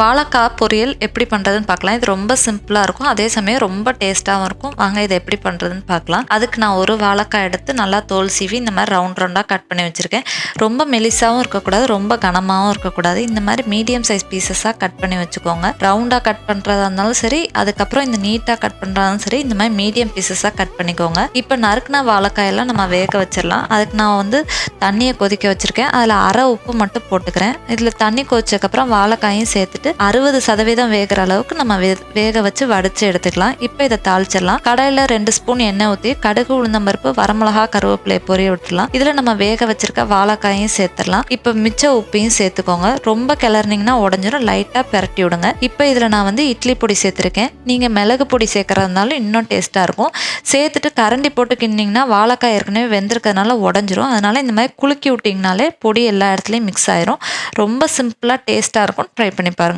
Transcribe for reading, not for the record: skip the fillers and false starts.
வாழைக்காய் பொரியல் எப்படி பண்ணுறதுன்னு பார்க்கலாம். இது ரொம்ப சிம்பிளாக இருக்கும், அதே சமயம் ரொம்ப டேஸ்ட்டாகவும் இருக்கும். வாங்க இதை எப்படி பண்ணுறதுன்னு பார்க்கலாம். அதுக்கு நான் ஒரு வாழைக்காய் எடுத்து நல்லா தோல் சீவி இந்த மாதிரி ரவுண்டாக கட் பண்ணி வச்சுருக்கேன். ரொம்ப மெலிசாகவும் இருக்கக்கூடாது, ரொம்ப கனமாகவும் இருக்கக்கூடாது. இந்த மாதிரி மீடியம் சைஸ் பீசஸாக கட் பண்ணி வச்சுக்கோங்க. ரவுண்டாக கட் பண்ணுறதா இருந்தாலும் சரி, அதுக்கப்புறம் இந்த நீட்டாக கட் பண்ணுறதாலும் சரி, இந்த மாதிரி மீடியம் பீசஸாக கட் பண்ணிக்கோங்க. இப்போ நறுக்குனா வாழைக்காயெல்லாம் நம்ம வேக வச்சிடலாம். அதுக்கு நான் வந்து தண்ணியை கொதிக்க வச்சுருக்கேன். அதில் அரை உப்பு மட்டும் போட்டுக்கிறேன். இதில் தண்ணி கொதிச்சக்கப்புறம் வாழைக்காயும் சேர்த்துட்டு 60% வேகிற அளவுக்கு நம்ம வேக வச்சு வடிச்சு எடுத்துக்கலாம். இப்போ இதை தாளிச்சிடலாம். கடாயில் 2 ஸ்பூன் எண்ணெய் ஊற்றி கடுகு, உளுந்தம்பருப்பு, வரமிளகா, கருவேப்பிலை பொரிய விட்டுலாம். இதில் நம்ம வேக வச்சிருக்க வாழைக்காயும் சேர்த்துடலாம். இப்போ மிச்ச உப்பையும் சேர்த்துக்கோங்க. ரொம்ப கிளறினீங்கன்னா உடஞ்சிரும், லைட்டாக பிரட்டி விடுங்க. இப்போ இதில் நான் வந்து இட்லி பொடி சேர்த்துருக்கேன். நீங்கள் மிளகு பொடி சேர்க்கறதுனாலும் இன்னும் டேஸ்ட்டாக இருக்கும். சேர்த்துட்டு கரண்டி போட்டு கிண்டிங்கன்னா வாழைக்காய் ஏற்கனவே வெந்திருக்கிறதுனால உடஞ்சிரும். அதனால இந்த மாதிரி குலுக்கி விட்டிங்கனாலே பொடி எல்லா இடத்துலையும் மிக்ஸ் ஆயிரும். ரொம்ப சிம்பிளாக டேஸ்ட்டாக இருக்கும். ட்ரை பண்ணி பாருங்கள்.